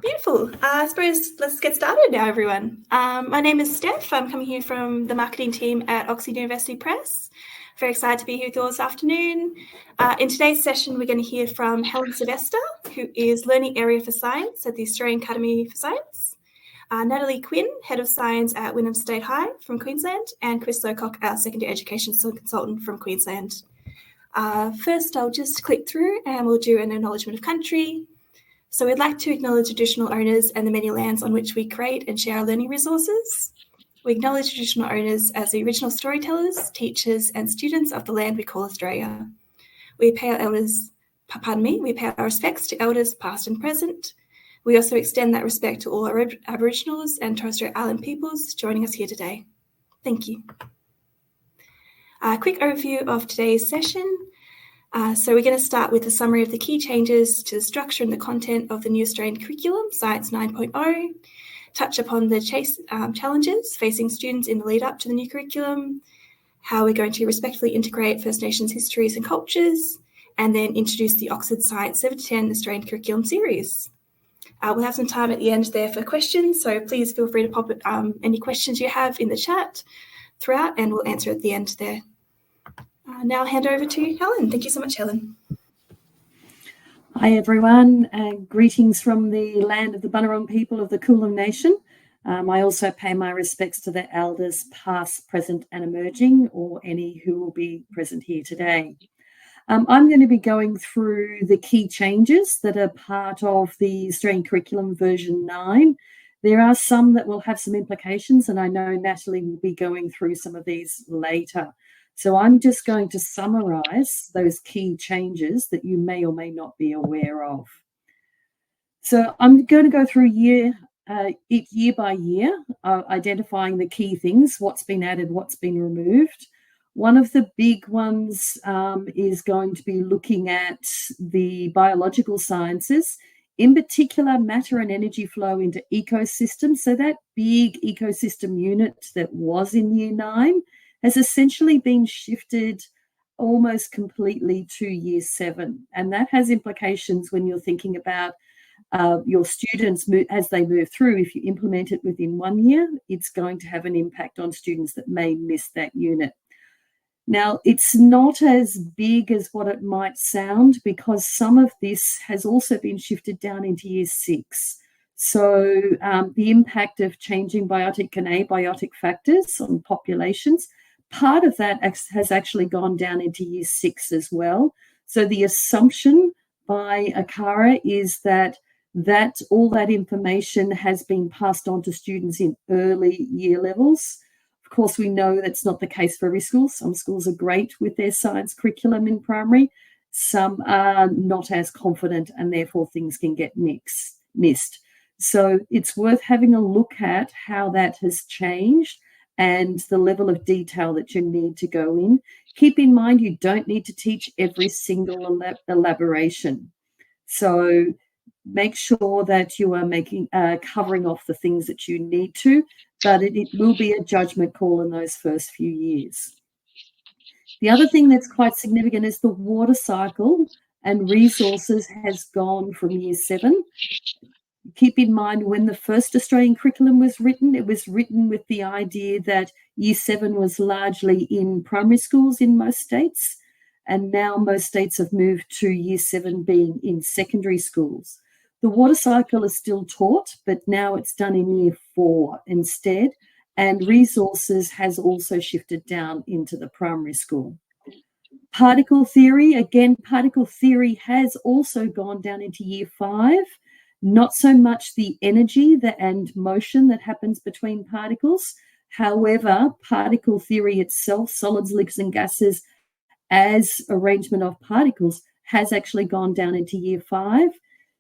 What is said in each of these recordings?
Beautiful. I suppose let's get started now, everyone. My name is Steph. I'm coming here from the marketing team at Oxford University Press. Very excited to be here with you all this afternoon. In today's session, we're going to hear from Helen Silvester, who is Learning Area for Science at the Australian Academy for Science, Natalie Quinn, Head of Science at Wynnum State High from Queensland, and Chris Lowcock, our Secondary Education Consultant from Queensland. First, I'll just click through and we'll do an acknowledgement of country. So we'd like to acknowledge traditional owners and the many lands on which we create and share our learning resources. We acknowledge traditional owners as the original storytellers, teachers, and students of the land we call Australia. We pay our respects to elders past and present. We also extend that respect to all our Aboriginals and Torres Strait Island peoples joining us here today. Thank you. A quick overview of today's session. So we're going to start with a summary of the key changes to the structure and the content of the new Australian curriculum, Science 9.0, touch upon the challenges facing students in the lead up to the new curriculum, how we're going to respectfully integrate First Nations histories and cultures, and then introduce the Oxford Science 7 to 10 Australian curriculum series. We'll have some time at the end there for questions, so please feel free to pop any questions you have in the chat throughout, and we'll answer at the end there. Now I'll hand over to Helen. Thank you so much, Helen. Hi, everyone. Greetings from the land of the Bunurong people of the Kulin Nation. I also pay my respects to the elders past, present and emerging, or any who will be present here today. I'm going to be going through the key changes that are part of the Australian Curriculum version 9. There are some that will have some implications, and I know Natalie will be going through some of these later. So I'm just going to summarise those key changes that you may or may not be aware of. So I'm going to go through year by year, identifying the key things, what's been added, what's been removed. One of the big ones is going to be looking at the biological sciences, in particular matter and energy flow into ecosystems. So that big ecosystem unit that was in year 9 has essentially been shifted almost completely to year 7. And that has implications when you're thinking about your students as they move through. If you implement it within 1 year, it's going to have an impact on students that may miss that unit. Now, it's not as big as what it might sound, because some of this has also been shifted down into year 6. So the impact of changing biotic and abiotic factors on populations, part of that has actually gone down into year 6 as well. So the assumption by ACARA is that all that information has been passed on to students in early year levels. Of course, we know that's not the case for every school. Some schools are great with their science curriculum in primary. Some are not as confident, and therefore things can get missed. So it's worth having a look at how that has changed and the level of detail that you need to go in. Keep in mind, you don't need to teach every single elaboration. So make sure that you are covering off the things that you need to, but it will be a judgment call in those first few years. The other thing that's quite significant is the water cycle and resources has gone from year 7. Keep in mind, when the first Australian curriculum was written, it was written with the idea that year 7 was largely in primary schools in most states, and now most states have moved to year 7 being in secondary schools. The water cycle is still taught, but now it's done in year 4 instead, and resources has also shifted down into the primary school. Particle theory, again, particle theory has also gone down into year 5. Not so much the energy and motion that happens between particles. However, particle theory itself, solids, liquids and gases as arrangement of particles, has actually gone down into year 5.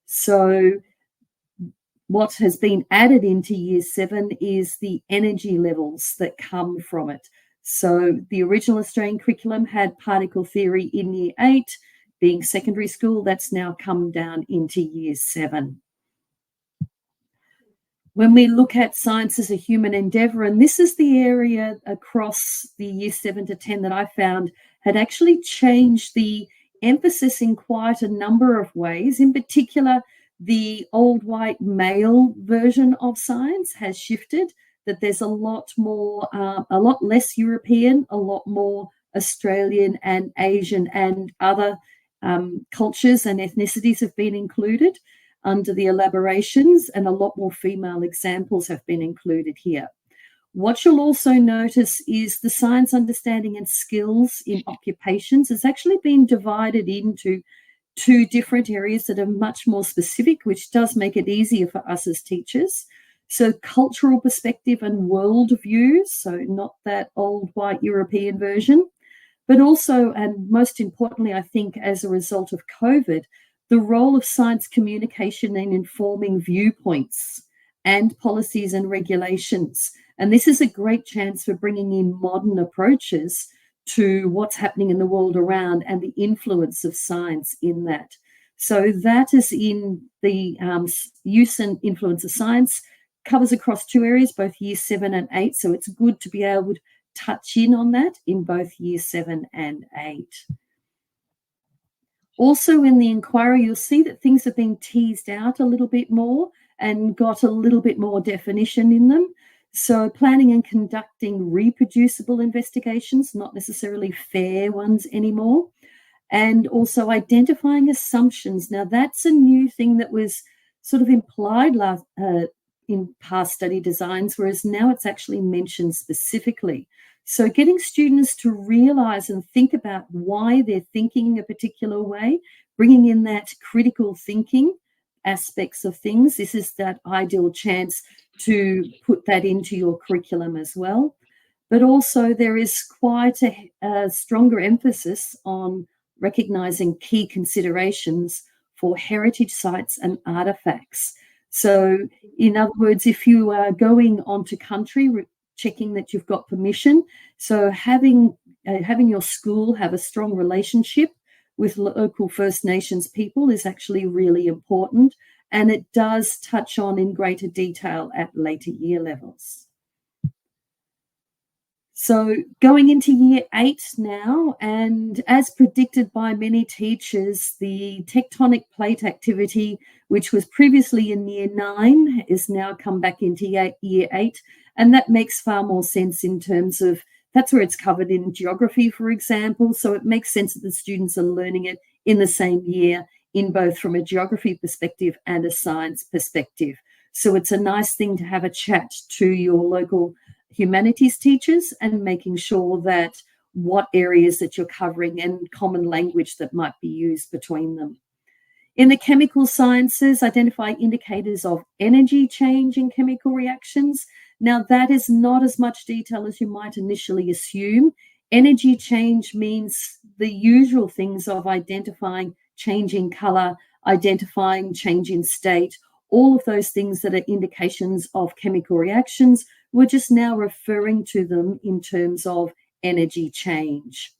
So what has been added into year 7 is the energy levels that come from it. So the original Australian curriculum had particle theory in year 8, being secondary school. That's now come down into year 7. When we look at science as a human endeavour, and this is the area across the year 7 to 10 that I found had actually changed the emphasis in quite a number of ways. In particular, The old white male version of science has shifted, that there's a lot less European, a lot more Australian and Asian and other cultures and ethnicities have been included under the elaborations, and a lot more female examples have been included here. What you'll also notice is the science understanding and skills in occupations has actually been divided into two different areas that are much more specific, which does make it easier for us as teachers. So cultural perspective and world views, so not that old white European version, but also, and most importantly, I think as a result of COVID, the role of science communication in informing viewpoints and policies and regulations. And this is a great chance for bringing in modern approaches to what's happening in the world around and the influence of science in that. So that is in the use and influence of science, covers across two areas, both year 7 and 8. So it's good to be able to touch in on that in both year 7 and 8. Also in the inquiry, you'll see that things have been teased out a little bit more and got a little bit more definition in them. So planning and conducting reproducible investigations, not necessarily fair ones anymore, and also identifying assumptions. Now that's a new thing that was sort of implied in past study designs, whereas now it's actually mentioned specifically. So getting students to realise and think about why they're thinking a particular way, bringing in that critical thinking aspects of things. This is that ideal chance to put that into your curriculum as well. But also there is quite a stronger emphasis on recognising key considerations for heritage sites and artefacts. So in other words, if you are going onto country, checking that you've got permission. So having your school have a strong relationship with local First Nations people is actually really important, and it does touch on in greater detail at later year levels. So going into year 8 now, and as predicted by many teachers, the tectonic plate activity, which was previously in year 9, is now come back into year 8. And that makes far more sense in terms of, that's where it's covered in geography, for example. So it makes sense that the students are learning it in the same year, in both from a geography perspective and a science perspective. So it's a nice thing to have a chat to your local humanities teachers and making sure that what areas that you're covering and common language that might be used between them. In the chemical sciences, identify indicators of energy change in chemical reactions. Now, that is not as much detail as you might initially assume. Energy change means the usual things of identifying change in colour, identifying change in state, all of those things that are indications of chemical reactions. We're just now referring to them in terms of energy change.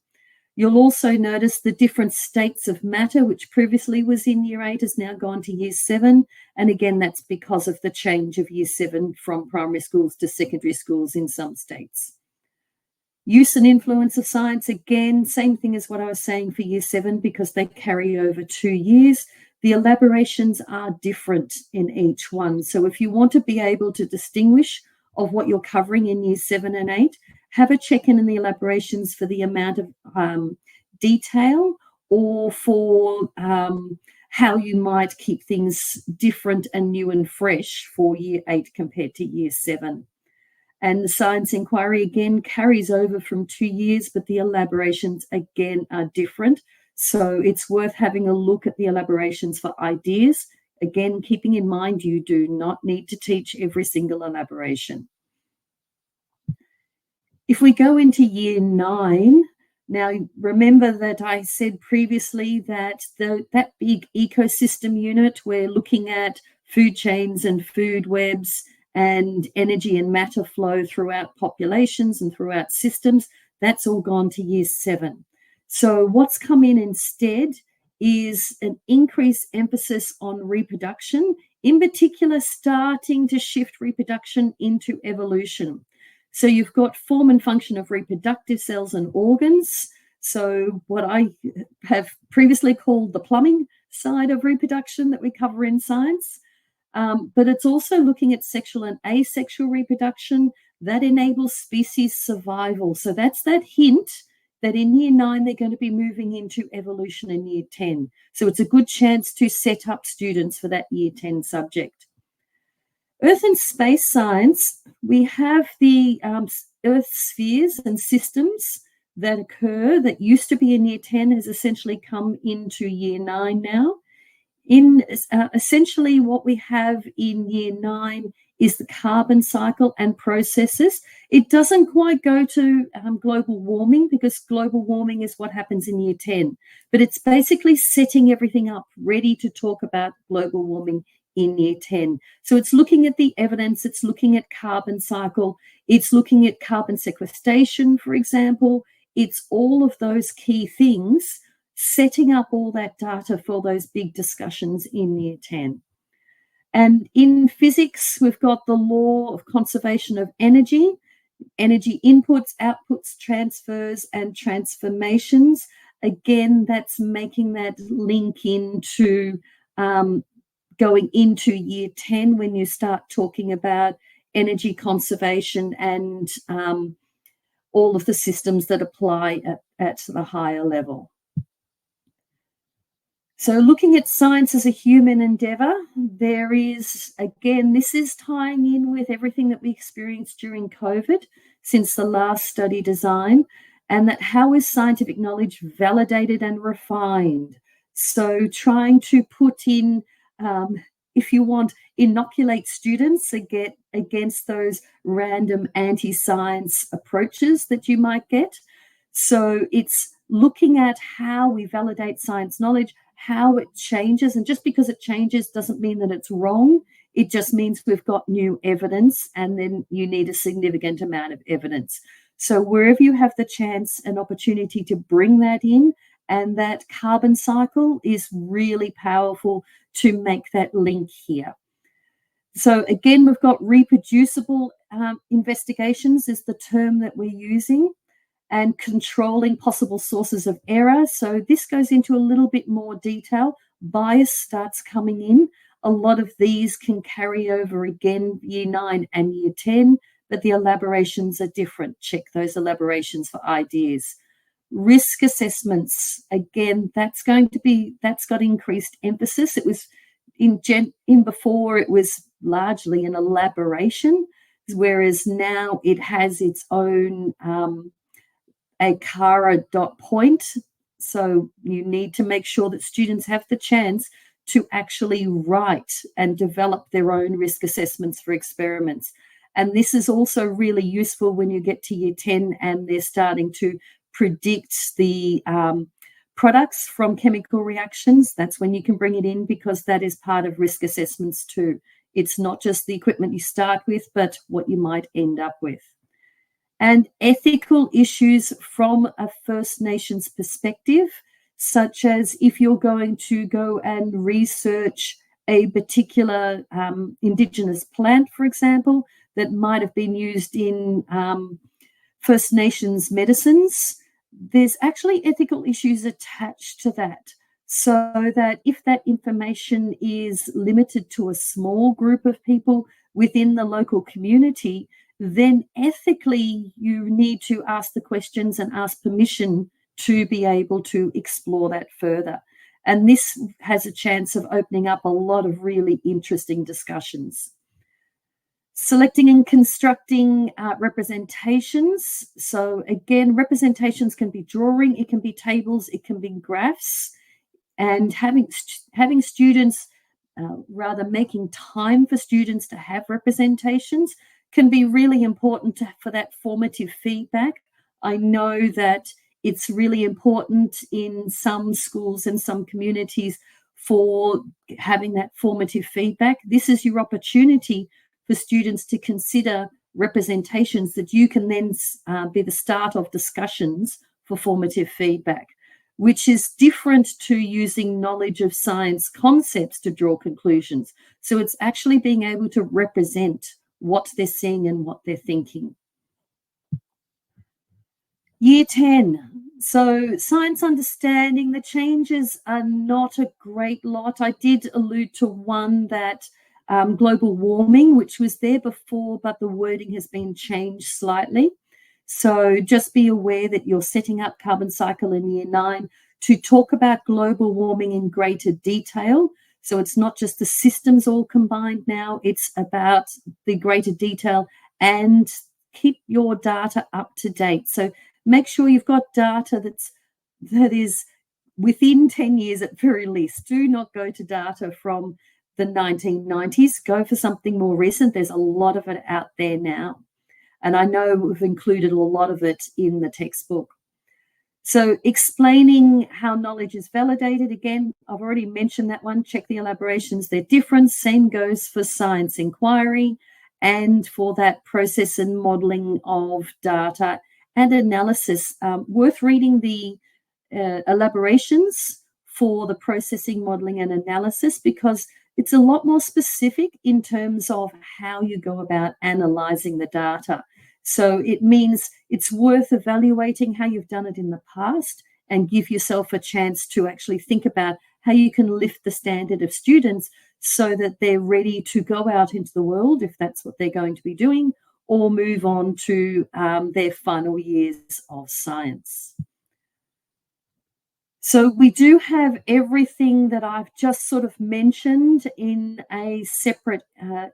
You'll also notice the different states of matter, which previously was in year 8, has now gone to year 7. And again, that's because of the change of year 7 from primary schools to secondary schools in some states. Use and influence of science, again, same thing as what I was saying for year 7, because they carry over 2 years. The elaborations are different in each one. So if you want to be able to distinguish of what you're covering in year 7 and 8, have a check-in the elaborations for the amount of detail, or for how you might keep things different and new and fresh for year 8 compared to year 7. And the science inquiry again carries over from 2 years, but the elaborations again are different. So it's worth having a look at the elaborations for ideas. Again, keeping in mind you do not need to teach every single elaboration. If we go into year 9, now remember that I said previously that that big ecosystem unit, we're looking at food chains and food webs and energy and matter flow throughout populations and throughout systems, that's all gone to year 7. So what's come in instead is an increased emphasis on reproduction, in particular starting to shift reproduction into evolution. So you've got form and function of reproductive cells and organs. So what I have previously called the plumbing, side of reproduction that we cover in science. But it's also looking at sexual and asexual reproduction that enables species survival. So that's that hint that in year 9, they're going to be moving into evolution in year 10. So it's a good chance to set up students for that year 10 subject. Earth and space science, we have the Earth spheres and systems that occur that used to be in year 10 has essentially come into year 9 now. In essentially what we have in year 9 is the carbon cycle and processes. It doesn't quite go to global warming, because global warming is what happens in year 10, but it's basically setting everything up ready to talk about global warming in year 10. So it's looking at the evidence, it's looking at carbon cycle, it's looking at carbon sequestration, for example. It's all of those key things, setting up all that data for those big discussions in year 10. And in physics, we've got the law of conservation of energy inputs, outputs, transfers, and transformations. Again, that's making that link into going into year 10 when you start talking about energy conservation and all of the systems that apply at the higher level. So looking at science as a human endeavour, there is, again, this is tying in with everything that we experienced during COVID since the last study design, and that how is scientific knowledge validated and refined? So trying to put in, if you want, inoculate students against those random anti-science approaches that you might get. So it's looking at how we validate science knowledge, how it changes, and just because it changes doesn't mean that it's wrong. It just means we've got new evidence, and then you need a significant amount of evidence. So wherever you have the chance and opportunity to bring that in, and that carbon cycle is really powerful to make that link here. So again, we've got reproducible investigations is the term that we're using, and controlling possible sources of error. So this goes into a little bit more detail. Bias starts coming in. A lot of these can carry over again year 9 and year 10, but the elaborations are different. Check those elaborations for ideas. Risk assessments, again, that's got increased emphasis. It was in before it was largely an elaboration, whereas now it has its own a Cara dot point. So you need to make sure that students have the chance to actually write and develop their own risk assessments for experiments. And this is also really useful when you get to year 10 and they're starting to predict the products from chemical reactions. That's when you can bring it in, because that is part of risk assessments too. It's not just the equipment you start with, but what you might end up with. And ethical issues from a First Nations perspective, such as if you're going to go and research a particular Indigenous plant, for example, that might have been used in First Nations medicines, there's actually ethical issues attached to that. So that if that information is limited to a small group of people within the local community, then ethically you need to ask the questions and ask permission to be able to explore that further. And this has a chance of opening up a lot of really interesting discussions. Selecting and constructing representations. So again, representations can be drawing, it can be tables, it can be graphs, and having students, rather making time for students to have representations can be really important for that formative feedback. I know that it's really important in some schools and some communities for having that formative feedback. This is your opportunity for students to consider representations that you can then be the start of discussions for formative feedback, which is different to using knowledge of science concepts to draw conclusions. So it's actually being able to represent what they're seeing and what they're thinking. Year 10. So science understanding, the changes are not a great lot. I did allude to one that global warming, which was there before, but the wording has been changed slightly. So just be aware that you're setting up carbon cycle in year 9 to talk about global warming in greater detail. So it's not just the systems all combined now, it's about the greater detail, and keep your data up to date. So make sure you've got data that is within 10 years at very least. Do not go to data from the 1990s. Go for something more recent. There's a lot of it out there now. And I know we've included a lot of it in the textbook. So explaining how knowledge is validated, again, I've already mentioned that one. Check the elaborations, they're different. Same goes for science inquiry and for that process and modelling of data and analysis. Worth reading the elaborations for the processing, modelling and analysis, because it's a lot more specific in terms of how you go about analysing the data. So it means it's worth evaluating how you've done it in the past and give yourself a chance to actually think about how you can lift the standard of students so that they're ready to go out into the world, if that's what they're going to be doing, or move on to their final years of science. So we do have everything that I've just sort of mentioned in a separate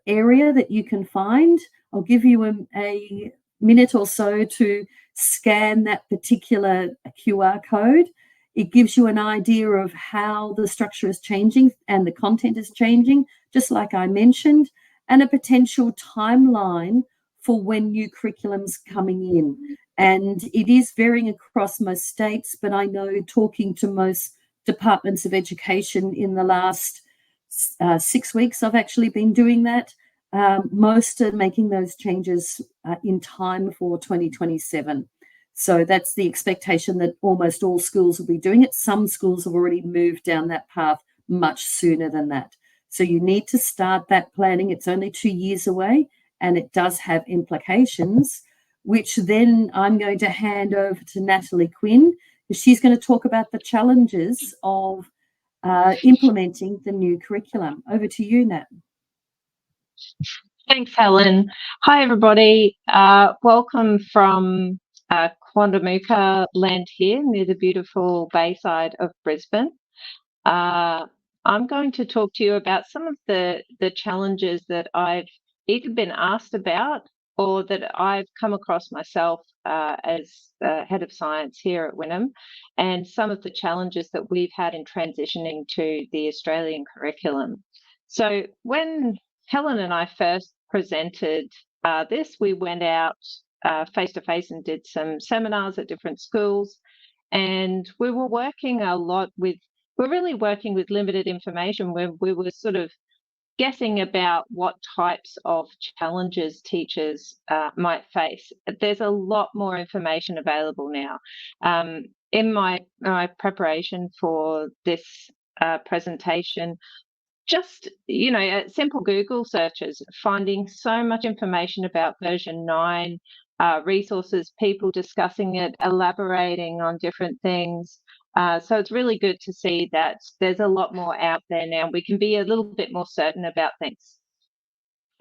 area that you can find. I'll give you a minute or so to scan that particular QR code. It gives you an idea of how the structure is changing and the content is changing, just like I mentioned, and a potential timeline for when new curriculum's coming in. And it is varying across most states, but I know talking to most departments of education in the last 6 weeks, I've actually been doing that. Most are making those changes in time for 2027. So that's the expectation that almost all schools will be doing it. Some schools have already moved down that path much sooner than that. So you need to start that planning. It's only 2 years away, and it does have implications, which then I'm going to hand over to Natalie Quinn, because she's going to talk about the challenges of implementing the new curriculum. Over to you, Nat. Thanks, Helen. Hi, everybody. Welcome from Quandamooka land here near the beautiful bayside of Brisbane. I'm going to talk to you about some of the challenges that I've either been asked about or that I've come across myself as head of science here at Wynnum, and some of the challenges that we've had in transitioning to the Australian curriculum. So when Helen and I first presented this, we went out face-to-face and did some seminars at different schools, and we were working a lot with, we're really working with limited information, where we were sort of guessing about what types of challenges teachers might face. There's a lot more information available now. In my preparation for this presentation, just, simple Google searches, finding so much information about version 9, resources, people discussing it, elaborating on different things. So it's really good to see that there's a lot more out there now. We can be a little bit more certain about things.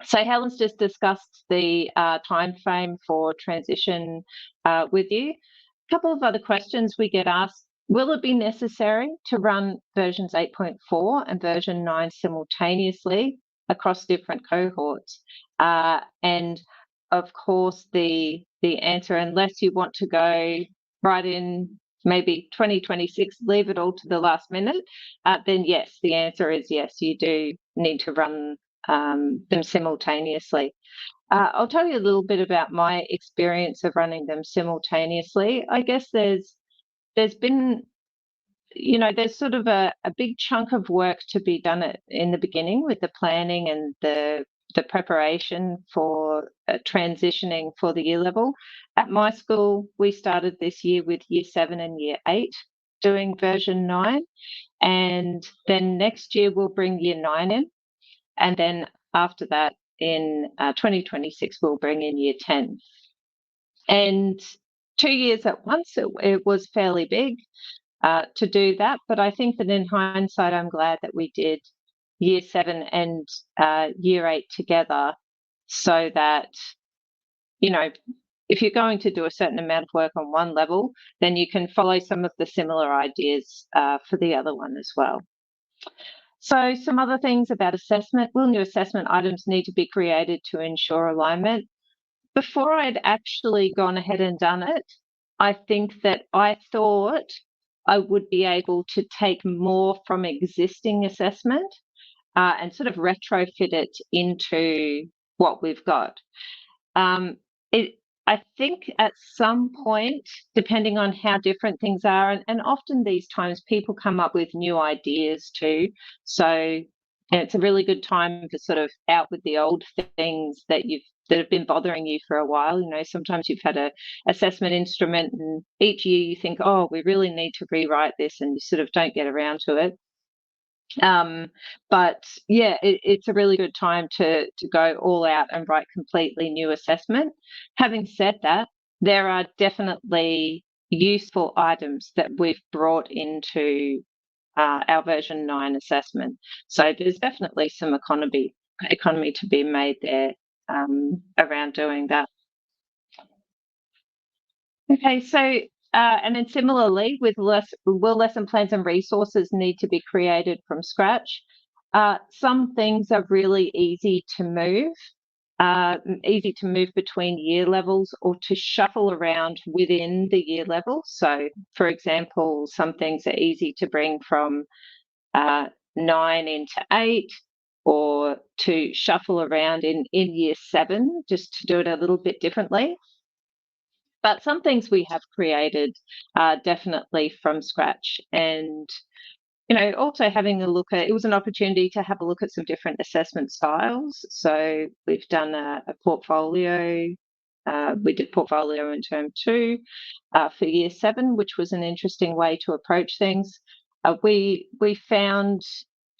So Helen's just discussed the time frame for transition with you. A couple of other questions we get asked. Will it be necessary to run versions 8.4 and version 9 simultaneously across different cohorts? And of course, the answer, unless you want to go right in maybe 2026, leave it all to the last minute, then yes, the answer is yes, you do need to run them simultaneously. I'll tell you a little bit about my experience of running them simultaneously. I guess there's been, there's sort of a big chunk of work to be done in the beginning with the planning and the preparation for transitioning for the year level. At my school, we started this year with year 7 and year 8 doing version 9. And then next year we'll bring year 9 in. And then after that, in 2026, we'll bring in year 10. And 2 years at once, it was fairly big to do that. But I think that in hindsight, I'm glad that we did year 7 and year 8 together, so that, you know, if you're going to do a certain amount of work on one level, then you can follow some of the similar ideas for the other one as well. So some other things about assessment. Will new assessment items need to be created to ensure alignment? Before I'd actually gone ahead and done it, I think that I thought I would be able to take more from existing assessment and sort of retrofit it into what we've got. I think at some point, depending on how different things are, and often these times people come up with new ideas too. So it's a really good time to sort of out with the old things that have been bothering you for a while. You know, sometimes you've had a assessment instrument, and each year you think, oh, we really need to rewrite this, and you sort of don't get around to it. But yeah, it's a really good time to go all out and write completely new assessment. Having said that, there are definitely useful items that we've brought into our version 9 assessment. So there's definitely some economy to be made there around doing that. Okay, so and then similarly, will lesson plans and resources need to be created from scratch? Some things are really easy to move between year levels or to shuffle around within the year level. So, for example, some things are easy to bring from 9 into 8, or to shuffle around in year 7, just to do it a little bit differently. But some things we have created definitely from scratch. And, you know, also having a look at, it was an opportunity to have a look at some different assessment styles. So we've done a portfolio. We did portfolio in term 2 for year 7, which was an interesting way to approach things. We found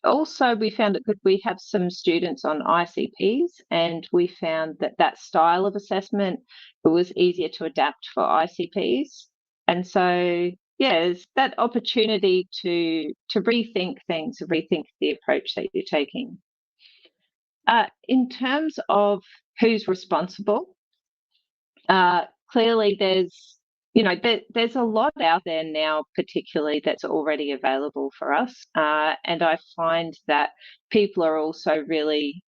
it good. We have some students on ICPs, and we found that style of assessment, it was easier to adapt for ICPs. And so, yeah, there's that opportunity to rethink things, rethink the approach that you're taking. In terms of who's responsible, clearly there's a lot out there now, particularly that's already available for us. And I find that people are also really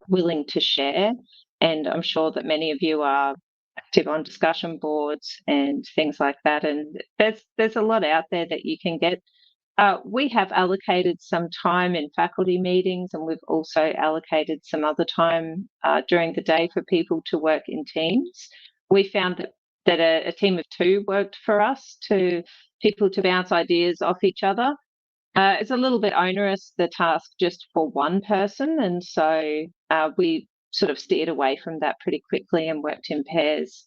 willing to share. And I'm sure that many of you are active on discussion boards and things like that. And there's a lot out there that you can get. We have allocated some time in faculty meetings, and we've also allocated some other time during the day for people to work in teams. We found that a team of 2 worked for us, to people to bounce ideas off each other. It's a little bit onerous, the task just for one person, and so we sort of steered away from that pretty quickly and worked in pairs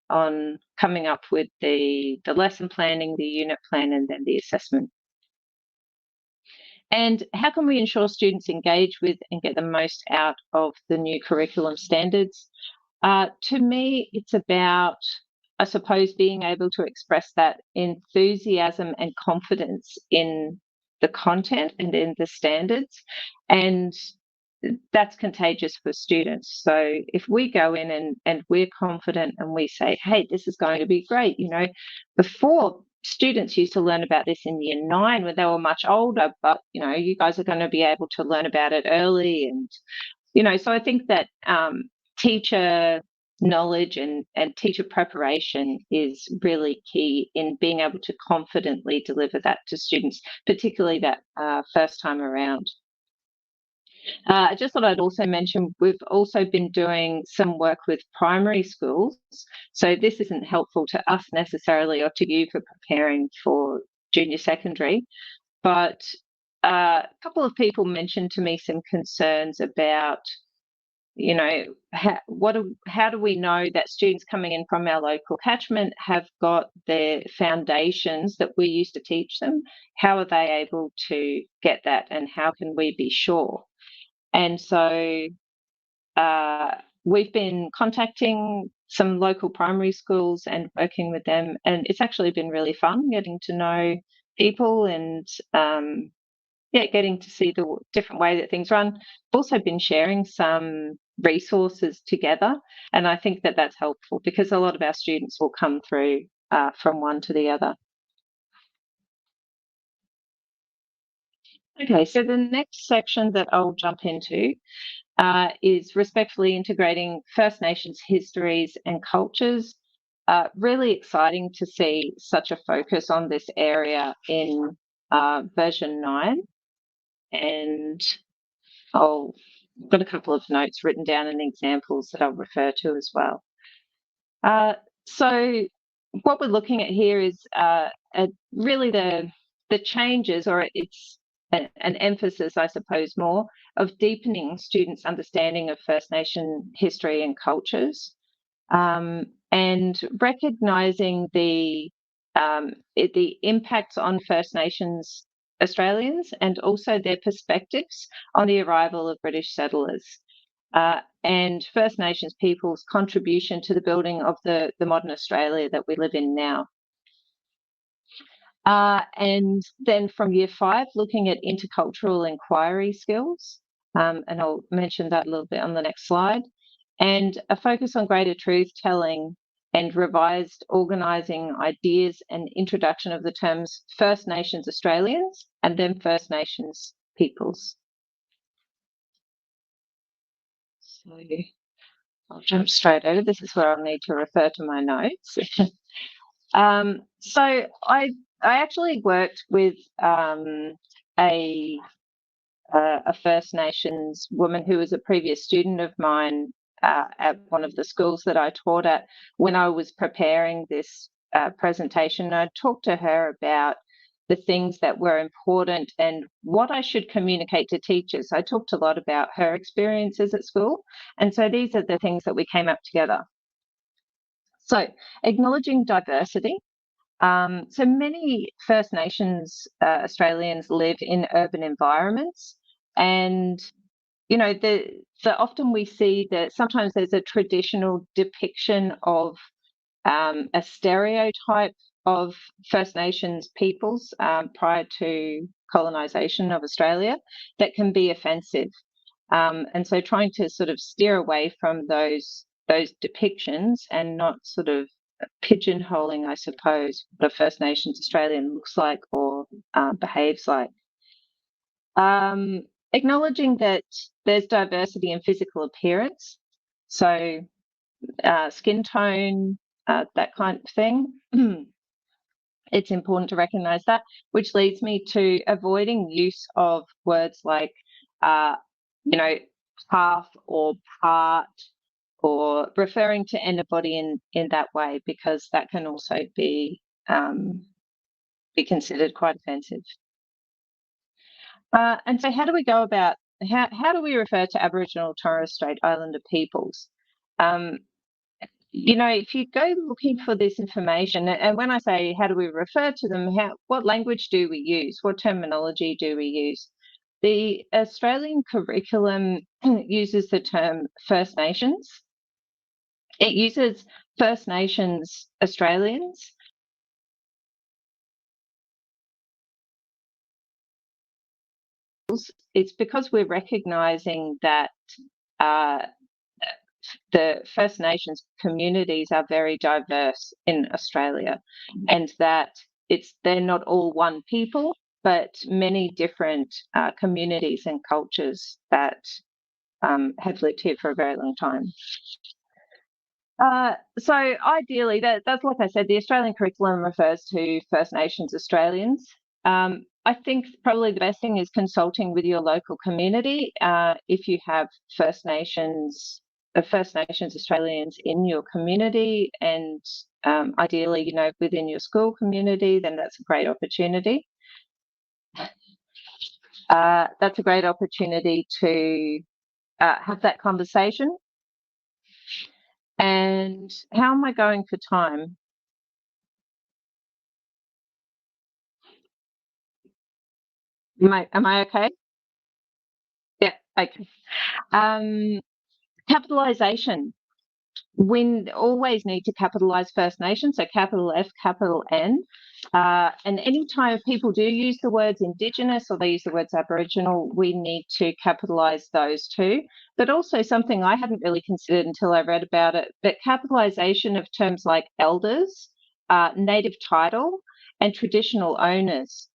on coming up with the lesson planning, the unit plan, and then the assessment. And how can we ensure students engage with and get the most out of the new curriculum standards? To me, it's about, I suppose, being able to express that enthusiasm and confidence in the content and in the standards. And that's contagious for students. So if we go in and we're confident and we say, hey, this is going to be great, you know, before students used to learn about this in year 9 when they were much older, but, you know, you guys are going to be able to learn about it early. And, you know, so I think that teacher knowledge and teacher preparation is really key in being able to confidently deliver that to students, particularly that first time around. I just thought I'd also mention, we've also been doing some work with primary schools. So this isn't helpful to us necessarily, or to you for preparing for junior secondary, but a couple of people mentioned to me some concerns about, you know, how do we know that students coming in from our local catchment have got the foundations that we used to teach them? How are they able to get that, and how can we be sure? And so we've been contacting some local primary schools and working with them, and it's actually been really fun getting to know people and getting to see the different way that things run. We've also been sharing some resources together, and I think that that's helpful because a lot of our students will come through from one to the other. Okay, so the next section that I'll jump into is respectfully integrating First Nations histories and cultures. Really exciting to see such a focus on this area in version 9. And I've got a couple of notes written down and examples that I'll refer to as well. So what we're looking at here is really the changes, or it's an emphasis, I suppose, more of deepening students' understanding of First Nation history and cultures, and recognising the impacts on First Nations Australians and also their perspectives on the arrival of British settlers, and First Nations people's contribution to the building of the modern Australia that we live in now. And then from year 5, looking at intercultural inquiry skills, and I'll mention that a little bit on the next slide, and a focus on greater truth telling and revised organising ideas and introduction of the terms First Nations Australians and then First Nations peoples. So I'll jump straight over. This is where I'll need to refer to my notes. So I actually worked with a First Nations woman who was a previous student of mine at one of the schools that I taught at when I was preparing this presentation. I talked to her about the things that were important and what I should communicate to teachers. I talked a lot about her experiences at school, and so these are the things that we came up together. So acknowledging diversity. So many First Nations Australians live in urban environments, and you know, often we see that sometimes there's a traditional depiction of a stereotype of First Nations peoples prior to colonisation of Australia that can be offensive, and so trying to sort of steer away from those depictions and not sort of pigeonholing, I suppose, what a First Nations Australian looks like or behaves like. Acknowledging that there's diversity in physical appearance, so skin tone, that kind of thing. It's important to recognise that, which leads me to avoiding use of words like, you know, half or part, or referring to anybody in that way, because that can also be considered quite offensive. And so how do we go about, how do we refer to Aboriginal and Torres Strait Islander peoples? You know, if you go looking for this information, and when I say how do we refer to them, what language do we use? What terminology do we use? The Australian curriculum uses the term First Nations. It uses First Nations Australians. It's because we're recognising that the First Nations communities are very diverse in Australia, and that they're not all one people, but many different communities and cultures that have lived here for a very long time. So ideally, that's like I said, the Australian curriculum refers to First Nations Australians. I think probably the best thing is consulting with your local community. If you have First Nations Australians in your community, and ideally, you know, within your school community, then that's a great opportunity. That's a great opportunity to have that conversation. And how am I going for time? Am I okay? Yeah, okay. Capitalisation. We always need to capitalise First Nations, so capital F, capital N. And any time people do use the words Indigenous or they use the words Aboriginal, we need to capitalise those too. But also something I hadn't really considered until I read about it, but capitalisation of terms like elders, native title, and traditional owners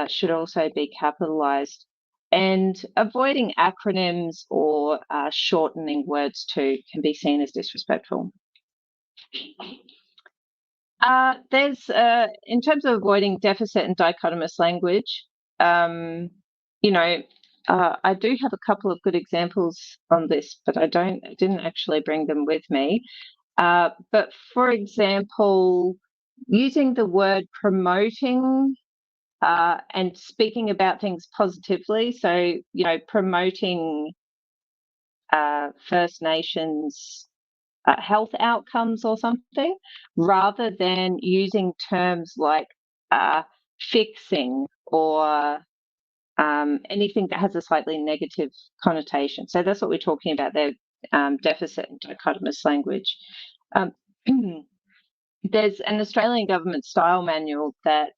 should also be capitalised. And avoiding acronyms or shortening words too can be seen as disrespectful. There's, in terms of avoiding deficit and dichotomous language, I do have a couple of good examples on this, but I didn't actually bring them with me. But for example, using the word promoting and speaking about things positively. So, promoting First Nations health outcomes or something, rather than using terms like fixing or anything that has a slightly negative connotation. So that's what we're talking about there, deficit and dichotomous language. There's an Australian government style manual that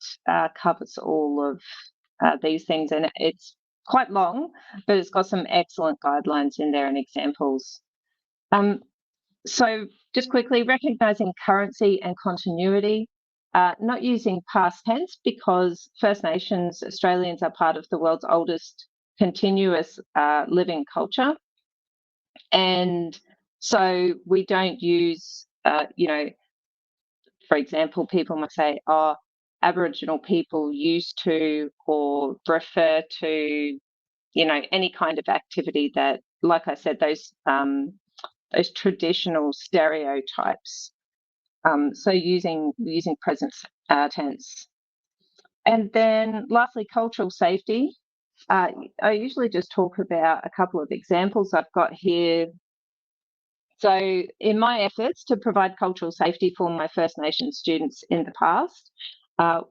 covers all of these things, and it's quite long, but it's got some excellent guidelines in there and examples. So just quickly, recognising currency and continuity, not using past tense because First Nations Australians are part of the world's oldest continuous living culture. And so we don't use, for example, people might say, Aboriginal people used to or refer to, any kind of activity that, like I said, those traditional stereotypes. So using present tense. And then lastly, cultural safety. I usually just talk about a couple of examples I've got here. So in my efforts to provide cultural safety for my First Nations students in the past,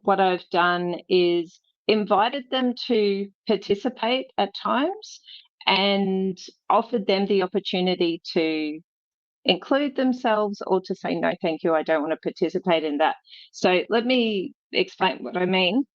what I've done is invited them to participate at times and offered them the opportunity to include themselves or to say, no, thank you, I don't want to participate in that. So let me explain what I mean.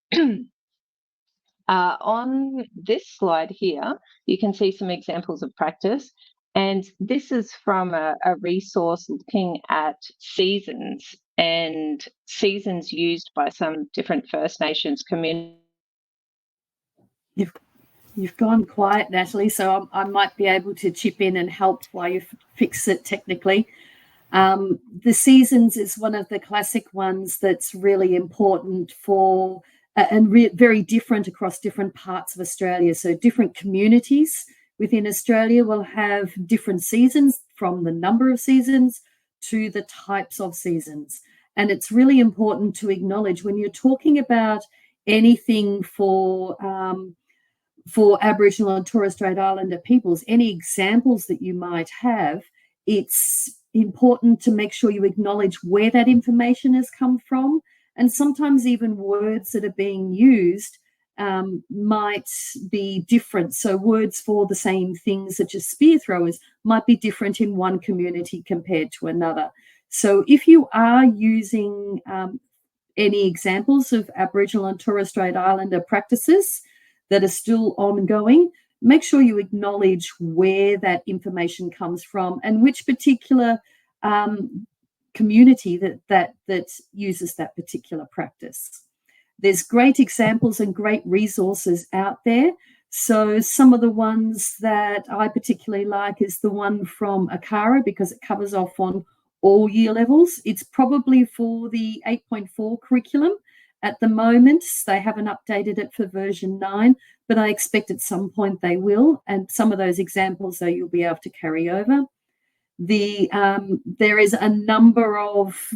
On this slide here, you can see some examples of practice. And this is from a resource looking at seasons and seasons used by some different First Nations communities. You've gone quiet, Natalie, so I might be able to chip in and help while you fix it technically. The seasons is one of the classic ones that's really important for and very different across different parts of Australia. So different communities within Australia will have different seasons, from the number of seasons to the types of seasons. And it's really important to acknowledge when you're talking about anything for Aboriginal and Torres Strait Islander peoples, any examples that you might have, it's important to make sure you acknowledge where that information has come from. And sometimes even words that are being used might be different. So words for the same things, such as spear throwers, might be different in one community compared to another. So if you are using any examples of Aboriginal and Torres Strait Islander practices that are still ongoing, make sure you acknowledge where that information comes from and which particular community that uses that particular practice. There's great examples and great resources out there. So some of the ones that I particularly like is the one from ACARA, because it covers off on all year levels. It's probably for the 8.4 curriculum at the moment. They haven't updated it for version 9, but I expect at some point they will. And some of those examples, though, you'll be able to carry over. There is a number of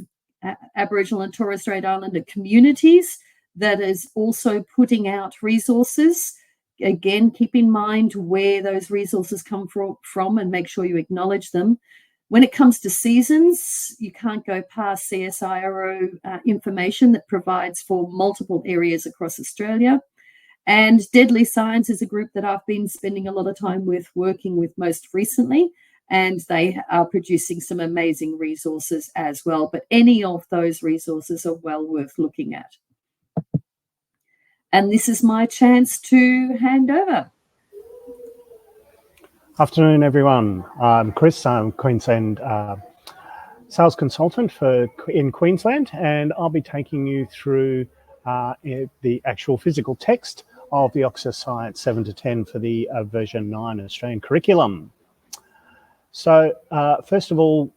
Aboriginal and Torres Strait Islander communities that is also putting out resources. Again, keep in mind where those resources come from and make sure you acknowledge them. When it comes to seasons, you can't go past CSIRO information that provides for multiple areas across Australia. And Deadly Science is a group that I've been spending a lot of time with, working with most recently. and they are producing some amazing resources as well. But any of those resources are well worth looking at. And this is my chance to hand over. Afternoon, everyone. I'm Chris. I'm Queensland sales consultant in Queensland, and I'll be taking you through the actual physical text of the Oxford Science 7 to 10 for the version 9 Australian curriculum. So first of all,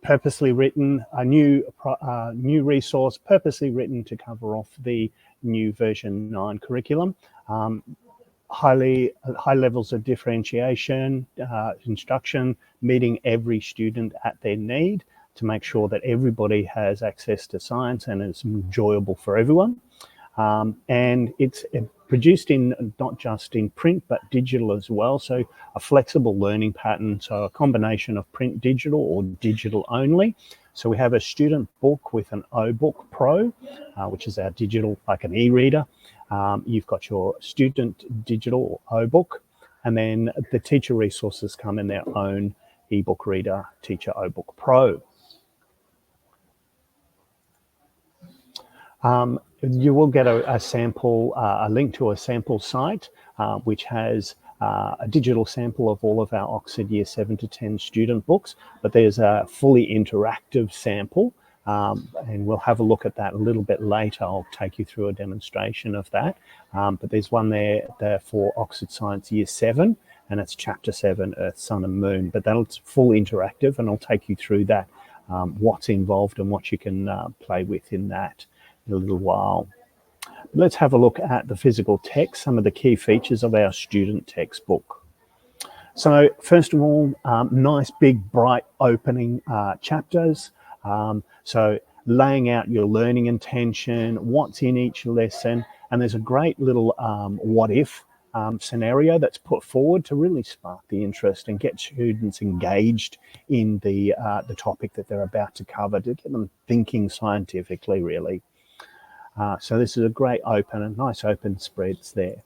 purposely written, a new resource purposely written to cover off the new version 9 curriculum. High levels of differentiation, instruction, meeting every student at their need to make sure that everybody has access to science and it's enjoyable for everyone. And it's produced in not just in print but digital as well, so a flexible learning pattern, so a combination of print, digital, or digital only. So we have a student book with an O-Book Pro, which is our digital, like an e-reader. You've got your student digital O-Book, and then the teacher resources come in their own e-book reader, Teacher O-Book Pro. You will get a sample, a link to a sample site, which has a digital sample of all of our Oxford Year 7 to 10 student books, but there's a fully interactive sample, and we'll have a look at that a little bit later. I'll take you through a demonstration of that, but there's one there for Oxford Science Year 7, and it's Chapter 7, Earth, Sun and Moon, but that's full interactive, and I'll take you through that, what's involved and what you can play with in that in a little while. Let's have a look at the physical text, some of the key features of our student textbook. So first of all, nice big bright opening chapters. So laying out your learning intention, what's in each lesson, and there's a great little what if scenario that's put forward to really spark the interest and get students engaged in the topic that they're about to cover, to get them thinking scientifically, really. So this is a great nice open spreads there.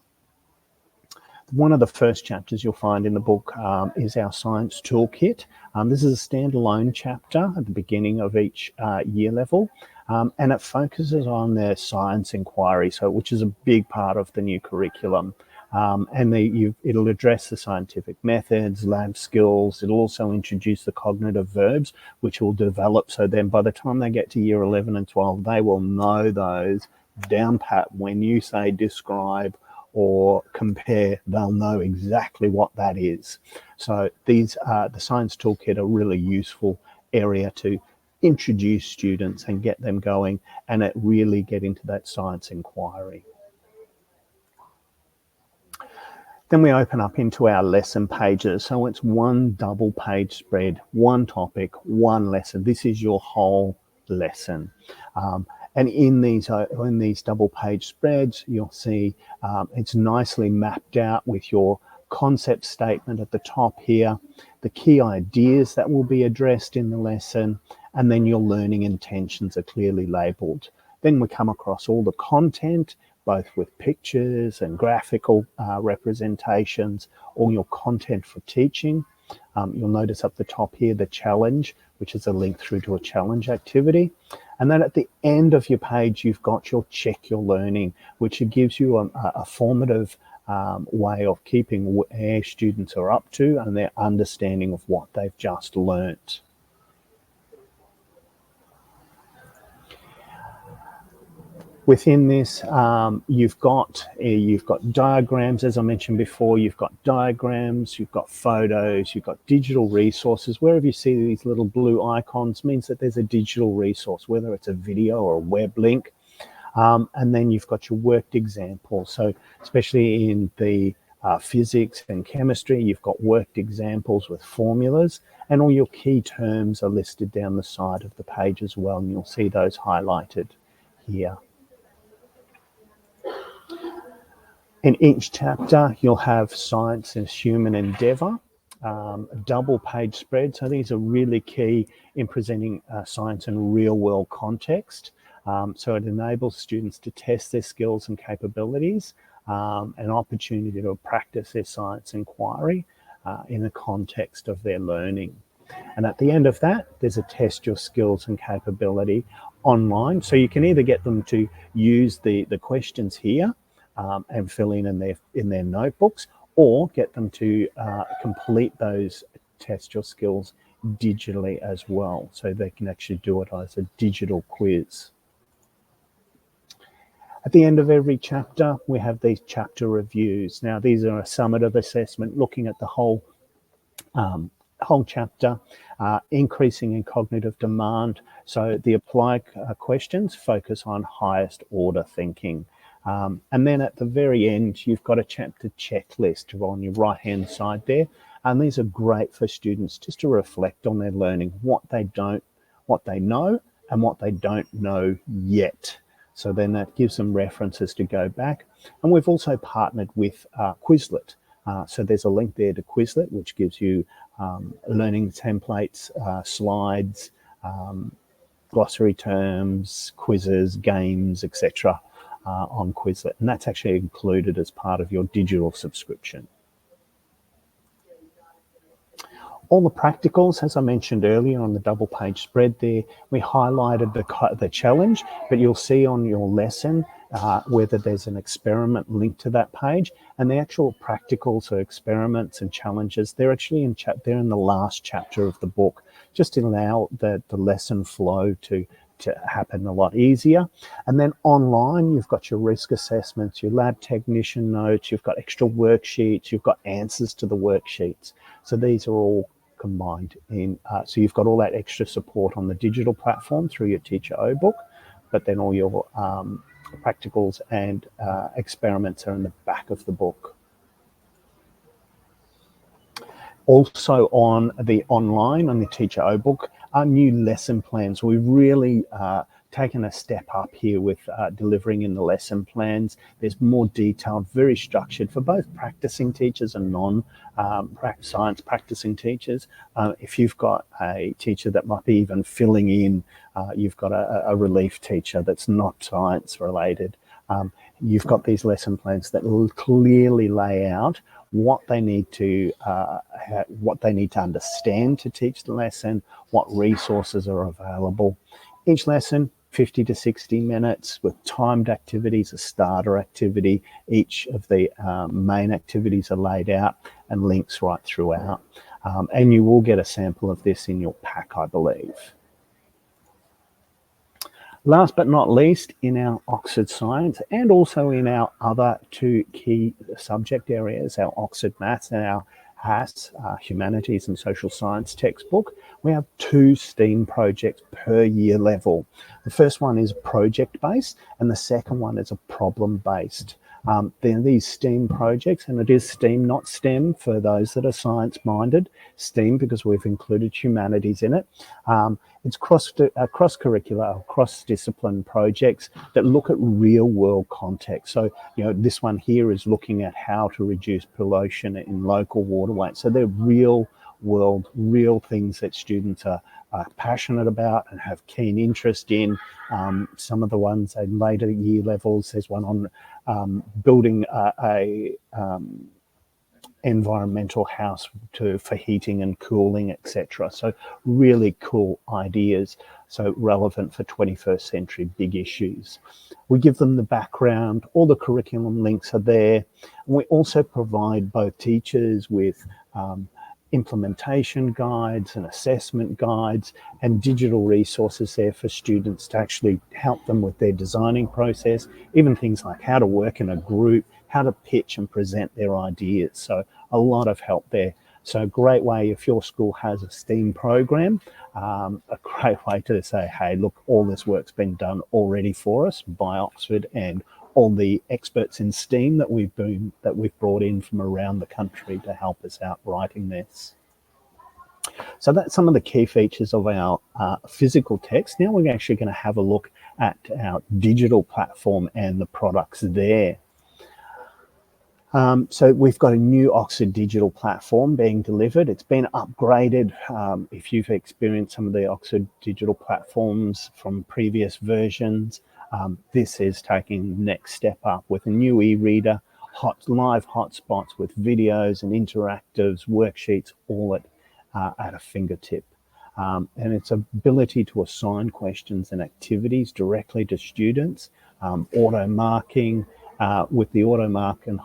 One of the first chapters you'll find in the book is our science toolkit. This is a standalone chapter at the beginning of each year level, and it focuses on the science inquiry, which is a big part of the new curriculum. It'll address the scientific methods, lab skills. It'll also introduce the cognitive verbs, which will develop. So then by the time they get to year 11 and 12, they will know those down pat. When you say describe or compare, they'll know exactly what that is. So the science toolkit, a really useful area to introduce students and get them going and really get into that science inquiry. Then we open up into our lesson pages. So it's one double page spread, one topic, one lesson. This is your whole lesson. And in these double page spreads, you'll see it's nicely mapped out with your concept statement at the top here, the key ideas that will be addressed in the lesson, and then your learning intentions are clearly labeled. Then we come across all the content, both with pictures and graphical representations, all your content for teaching. You'll notice up the top here the challenge, which is a link through to a challenge activity. And then at the end of your page, you've got your check your learning, which gives you a formative way of keeping where students are up to and their understanding of what they've just learnt. Within this, you've got diagrams, as I mentioned before. You've got diagrams, you've got photos, you've got digital resources. Wherever you see these little blue icons means that there's a digital resource, whether it's a video or a web link. And then you've got your worked examples. So especially in the physics and chemistry, you've got worked examples with formulas, and all your key terms are listed down the side of the page as well, and you'll see those highlighted here. In each chapter, you'll have science and human endeavour, a double page spread. So these are really key in presenting science in real world context. So it enables students to test their skills and capabilities, an opportunity to practice their science inquiry. in the context of their learning. And at the end of that, there's a test your skills and capability online. So you can either get them to use the questions here and fill in their notebooks, or get them to complete those test your skills digitally as well. So they can actually do it as a digital quiz. At the end of every chapter, we have these chapter reviews. Now, these are a summative assessment looking at the whole chapter, increasing in cognitive demand. So the applied questions focus on highest order thinking. And then at the very end, you've got a chapter checklist on your right-hand side there. And these are great for students just to reflect on their learning, what they know, and what they don't know yet. So then that gives them references to go back. And we've also partnered with Quizlet. So there's a link there to Quizlet, which gives you learning templates, slides, glossary terms, quizzes, games, etc. On Quizlet. And that's actually included as part of your digital subscription. All the practicals, as I mentioned earlier on the double page spread there, we highlighted the challenge, but you'll see on your lesson whether there's an experiment linked to that page, and the actual practicals or experiments and challenges, they're actually they're in the last chapter of the book, just to allow the lesson flow to happen a lot easier. And then online, you've got your risk assessments, your lab technician notes, you've got extra worksheets, you've got answers to the worksheets. So these are all combined in. So you've got all that extra support on the digital platform through your Teacher O book, but then all your practicals and experiments are in the back of the book. Also on the online, on the Teacher O book, are new lesson plans. We've really taken a step up here with delivering in the lesson plans. There's more detailed, very structured for both practicing teachers and non-science practicing teachers. If you've got a teacher that might be even filling in, you've got a relief teacher that's not science related, you've got these lesson plans that will clearly lay out what they need to understand to teach the lesson, what resources are available. Each lesson, 50 to 60 minutes with timed activities, a starter activity. Each of the main activities are laid out and links right throughout. And you will get a sample of this in your pack, I believe. Last but not least, in our Oxford Science and also in our other two key subject areas, our Oxford Maths and our HASS, Humanities and Social Science textbook, we have 2 STEAM projects per year level. The first one is project-based and the second one is a problem-based. Then these STEAM projects, and it is STEAM, not STEM for those that are science-minded, STEAM because we've included humanities in it. It's cross-curricular, cross-discipline projects that look at real-world context. So, this one here is looking at how to reduce pollution in local waterways. So they're real-world, real things that students are passionate about and have keen interest in. Some of the ones at later year levels, there's one on building a environmental house for heating and cooling, etc. So really cool ideas, so relevant for 21st century big issues. We give them the background, all the curriculum links are there. And we also provide both teachers with implementation guides and assessment guides and digital resources there for students to actually help them with their designing process, even things like how to work in a group, how to pitch and present their ideas. So a lot of help there. So a great way, if your school has a STEAM program, a great way to say, hey, look, all this work's been done already for us by Oxford and all the experts in STEAM that we've brought in from around the country to help us out writing this. So that's some of the key features of our physical text. Now we're actually going to have a look at our digital platform and the products there. So we've got a new Oxford digital platform being delivered. It's been upgraded. If you've experienced some of the Oxford digital platforms from previous versions, this is taking the next step up with a new e-reader, live hotspots with videos and interactives, worksheets, all at a fingertip. And its ability to assign questions and activities directly to students, auto marking, with the auto mark and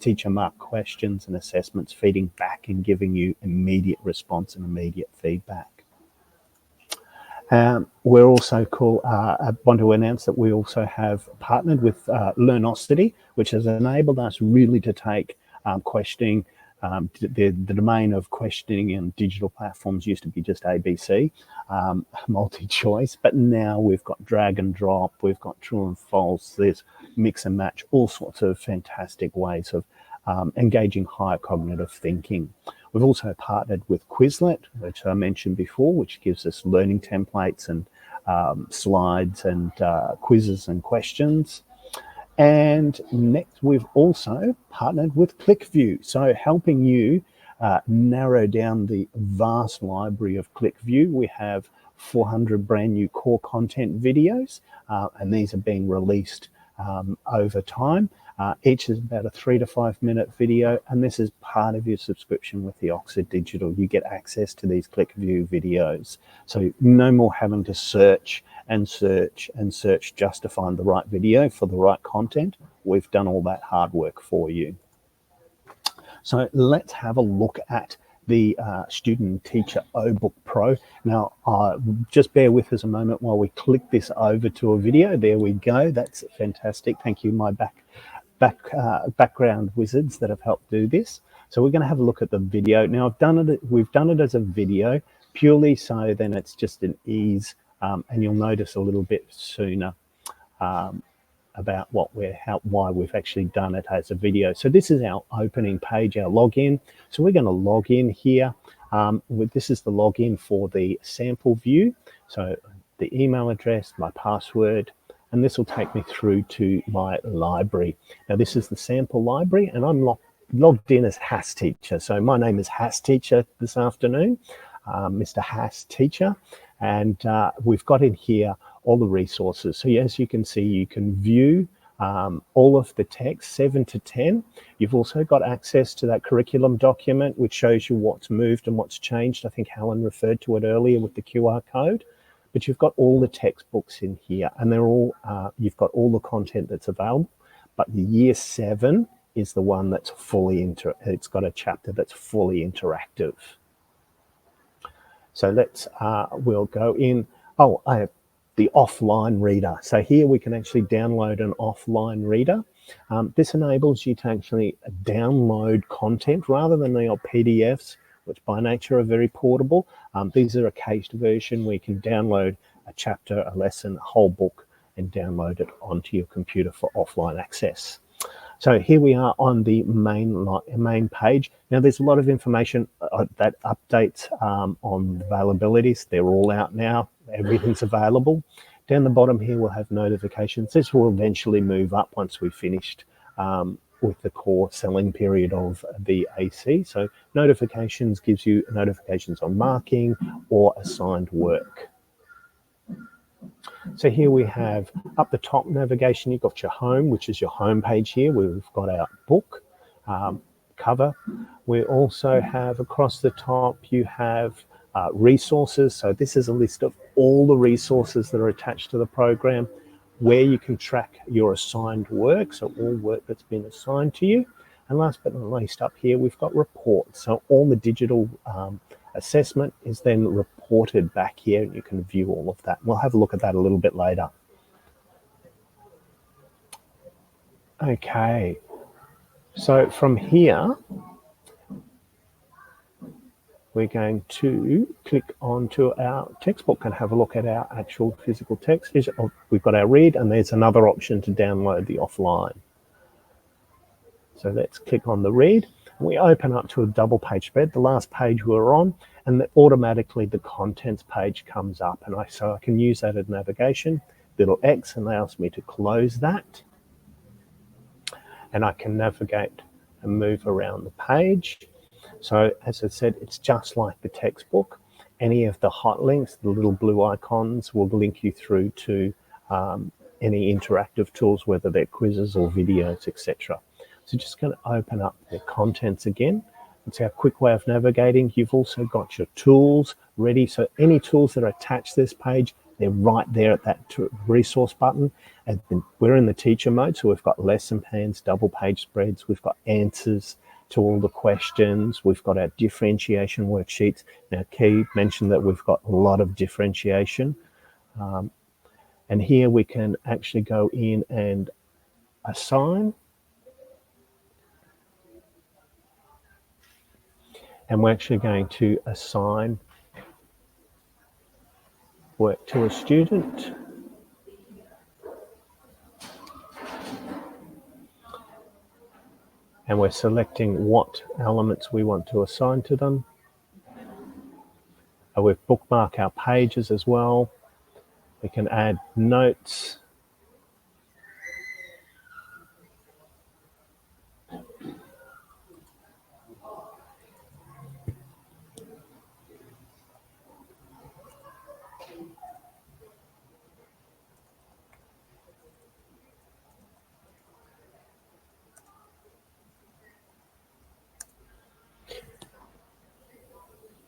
teacher mark questions and assessments feeding back and giving you immediate response and immediate feedback. We're also I want to announce that we also have partnered with Learnosity, which has enabled us really to take questioning. The domain of questioning and digital platforms used to be just ABC, multi-choice, but now we've got drag and drop, we've got true and false, there's mix and match, all sorts of fantastic ways of engaging higher cognitive thinking. We've also partnered with Quizlet, which I mentioned before, which gives us learning templates and slides and quizzes and questions. And next, we've also partnered with ClickView, so helping you narrow down the vast library of ClickView. We have 400 brand new core content videos, and these are being released over time. Each is about a 3 to 5 minute video, and this is part of your subscription with the Oxford Digital. You get access to these ClickView videos, so no more having to search and search and search just to find the right video for the right content. We've done all that hard work for you. So let's have a look at the Student Teacher O-Book Pro. Now, just bear with us a moment while we click this over to a video. There we go. That's fantastic. Thank you, my background wizards that have helped do this. So we're going to have a look at the video. Now, we've done it as a video purely so then it's just an ease, and you'll notice a little bit sooner about why we've actually done it as a video. So this is our opening page, our login. So we're going to log in here. This is the login for the sample view. So the email address, my password, and this will take me through to my library. Now this is the sample library, and I'm logged in as Hass Teacher. So my name is Hass Teacher this afternoon, Mr. Hass Teacher, and we've got in here all the resources. So as you can see, you can view all of the text 7 to 10. You've also got access to that curriculum document, which shows you what's moved and what's changed. I think Helen referred to it earlier with the QR code. But you've got all the textbooks in here, and they're all you've got all the content that's available. But the Year 7 is the one that's it's got a chapter that's fully interactive. So we'll go in. The offline reader. So here we can actually download an offline reader. This enables you to actually download content rather than the PDFs, which by nature are very portable. These are a cached version where you can download a chapter, a lesson, a whole book, and download it onto your computer for offline access. So here we are on the main page. Now there's a lot of information that updates on availabilities. They're all out now. Everything's available. Down the bottom here we'll have notifications. This will eventually move up once we've finished with the core selling period of the AC. So notifications gives you notifications on marking or assigned work. So here we have up the top navigation, you've got your home, which is your home page here. We've got our book cover. We also have across the top, you have resources. So this is a list of all the resources that are attached to the program, where you can track your assigned work, so all work that's been assigned to you. And last but not least, up here we've got reports. So all the digital assessment is then reported back here, and you can view all of that. We'll have a look at that a little bit later. Okay, so from here we're going to click onto our textbook and have a look at our actual physical text. We've got our read, and there's another option to download the offline. So let's click on the read. We open up to a double page spread, the last page we're on, and automatically the contents page comes up. And so I can use that as navigation. Little X allows me to close that. And I can navigate and move around the page. So as I said, it's just like the textbook. Any of the hot links, the little blue icons, will link you through to any interactive tools, whether they're quizzes or videos, etc. So just going to open up the contents again. It's our quick way of navigating. You've also got your tools ready. So any tools that are attached to this page, they're right there at that resource button. And then we're in the teacher mode, so we've got lesson plans, double page spreads, we've got answers to all the questions, we've got our differentiation worksheets. Now, Kay mentioned that we've got a lot of differentiation. And here we can actually go in and assign. And we're actually going to assign work to a student. And we're selecting what elements we want to assign to them. We've bookmarked our pages as well. We can add notes.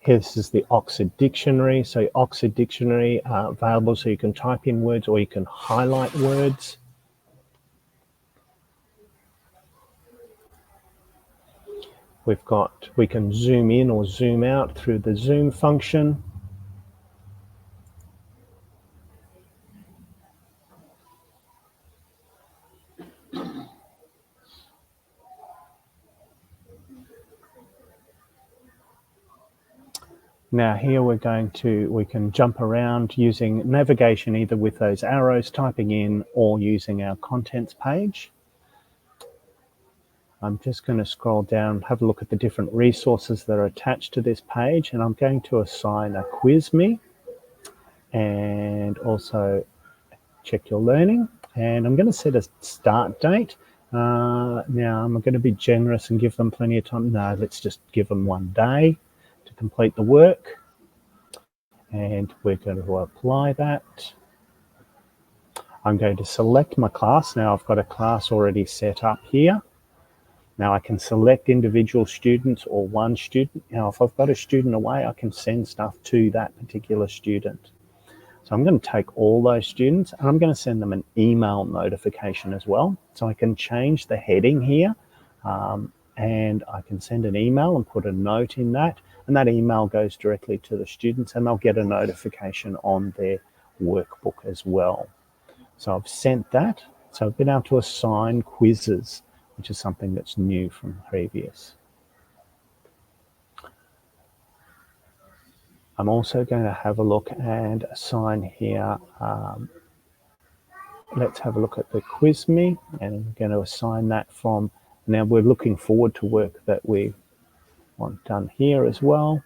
Here, this is the Oxford Dictionary. So Oxford Dictionary available so you can type in words or you can highlight words. We can zoom in or zoom out through the zoom function. Now here we can jump around using navigation either with those arrows typing in or using our contents page. I'm just going to scroll down, have a look at the different resources that are attached to this page, and I'm going to assign a quiz me and also check your learning. And I'm going to set a start date. Now I'm going to be generous and give them plenty of time. No, let's just give them 1 day to complete the work. And we're going to apply that. I'm going to select my class. Now I've got a class already set up here. Now I can select individual students or one student. Now if I've got a student away, I can send stuff to that particular student. So I'm going to take all those students and I'm going to send them an email notification as well. So I can change the heading here and I can send an email and put a note in that. And that email goes directly to the students and they'll get a notification on their workbook as well. So I've sent that. So I've been able to assign quizzes, which is something that's new from previous. I'm also going to have a look and assign here. Let's have a look at the quiz me, and I'm going to assign that from, now we're looking forward to work that we want done here as well.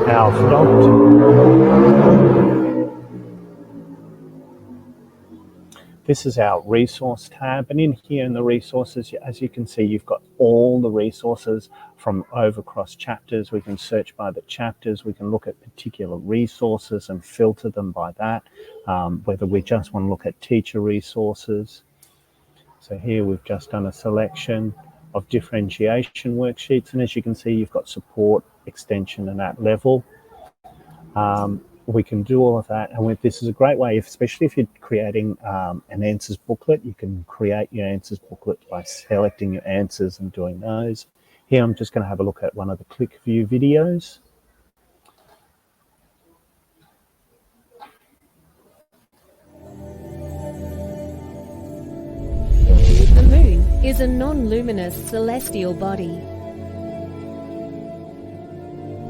Our This is our resource tab, and in here in the resources, as you can see, you've got all the resources from across chapters. We can search by the chapters, we can look at particular resources and filter them by that, whether we just want to look at teacher resources. So here we've just done a selection of differentiation worksheets, and as you can see, you've got support, extension, and at level. We can do all of that, and this is a great way, especially if you're creating an answers booklet. You can create your answers booklet by selecting your answers and doing those. Here I'm just going to have a look at one of the click view videos. The moon is a non-luminous celestial body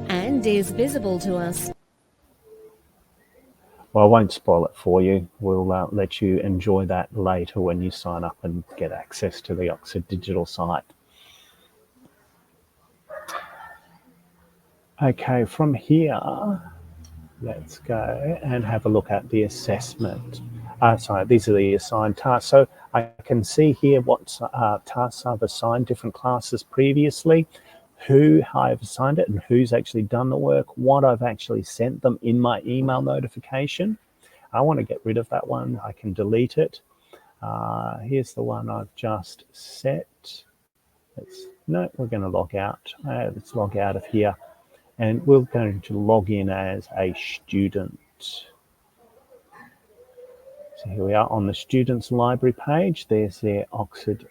and is visible to us. Well, I won't spoil it for you. We'll let you enjoy that later when you sign up and get access to the Oxford Digital site. Okay, from here, let's go and have a look at the assessment. Sorry, these are the assigned tasks. So I can see here what tasks I've assigned different classes previously, who I've assigned it and who's actually done the work, what I've actually sent them in my email notification. I want to get rid of that one. I can delete it. Here's the one I've just set. No, we're going to log out. Let's log out of here. And we're going to log in as a student. So here we are on the students library page. There's their Oxford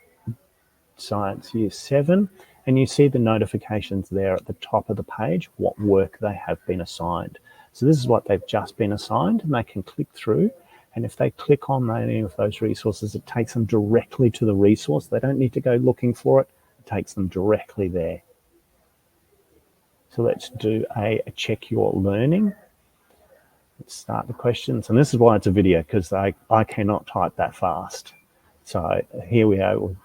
Science Year 7. And you see the notifications there at the top of the page, what work they have been assigned. So this is what they've just been assigned, and they can click through. And if they click on any of those resources, it takes them directly to the resource. They don't need to go looking for it. It takes them directly there. So let's do a check your learning. Let's start the questions. And this is why it's a video, because I cannot type that fast. So here we go.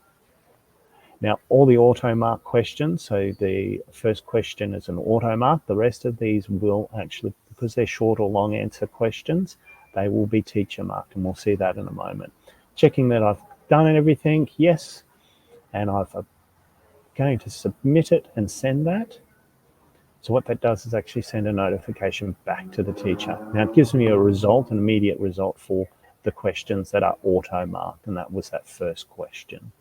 Now, all the auto mark questions, so the first question is an auto mark. The rest of these will actually, because they're short or long answer questions, they will be teacher marked, and we'll see that in a moment. Checking that I've done everything, yes, and I'm going to submit it and send that. So what that does is actually send a notification back to the teacher. Now it gives me a result, an immediate result for the questions that are auto marked, and that was that first question.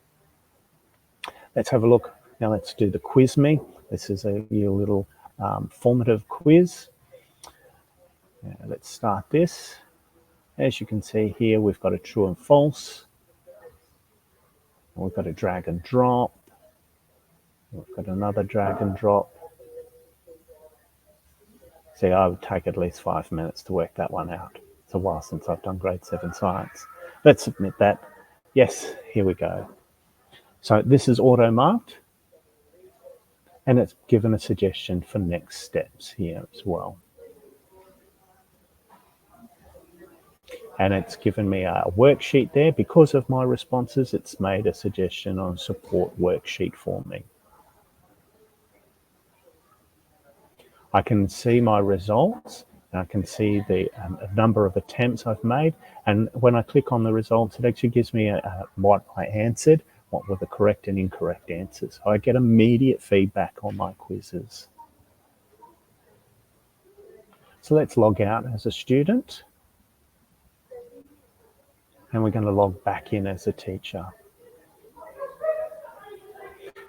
Let's have a look. Now let's do the quiz me. This is your little formative quiz. Let's start this. As you can see here, we've got a true and false. We've got a drag and drop. We've got another drag and drop. See, I would take at least 5 minutes to work that one out. It's a while since I've done grade 7 science. Let's submit that. Yes, here we go. So this is auto marked, and it's given a suggestion for next steps here as well. And it's given me a worksheet there. Because of my responses, it's made a suggestion on a support worksheet for me. I can see my results, and I can see the number of attempts I've made. And when I click on the results, it actually gives me what I answered, what were the correct and incorrect answers. So I get immediate feedback on my quizzes. So let's log out as a student. And we're going to log back in as a teacher.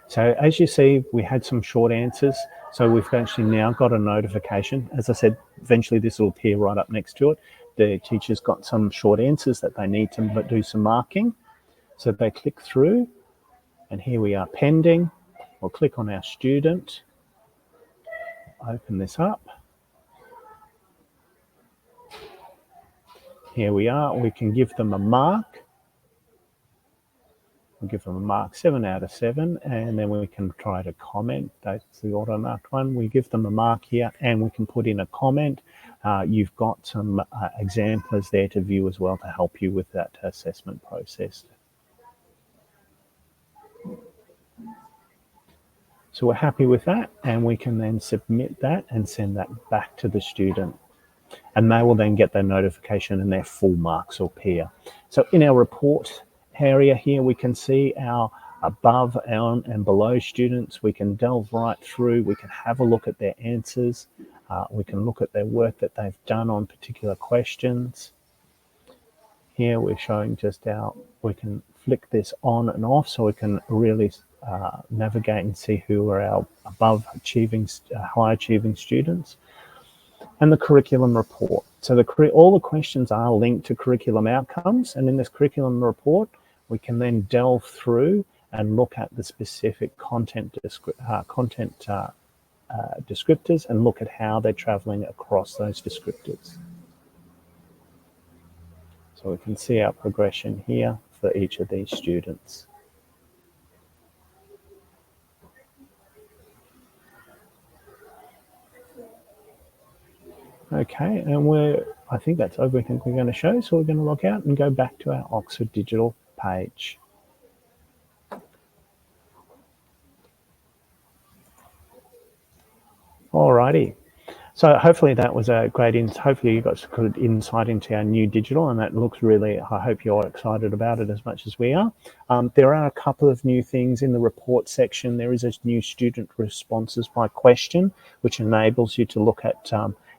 So as you see, we had some short answers. So we've actually now got a notification. As I said, eventually this will appear right up next to it. The teacher's got some short answers that they need to do some marking. So they click through, and here we are pending. We'll click on our student, open this up. Here we are. We can give them a mark. We'll give them a mark 7 out of 7, and then we can try to comment. That's the auto marked one. We give them a mark here, and we can put in a comment. You've got some examples there to view as well to help you with that assessment process. So we're happy with that, and we can then submit that and send that back to the student. And they will then get their notification and their full marks will appear. So in our report area here, we can see our above and below students. We can delve right through. We can have a look at their answers. We can look at their work that they've done on particular questions. Here we're showing just how we can flick this on and off so we can really navigate and see who are our above achieving, high achieving students. And the curriculum report. So all the questions are linked to curriculum outcomes, and in this curriculum report, we can then delve through and look at the specific content descriptors and look at how they're traveling across those descriptors. So we can see our progression here for each of these students. Okay, and I think that's everything we're going to show, so we're going to log out and go back to our Oxford Digital page. Alrighty, So hopefully that was a great hopefully you got some good insight into our new digital, and that looks really, I hope you're excited about it as much as we are. There are a couple of new things in the report section. There is a new student responses by question, which enables you to look at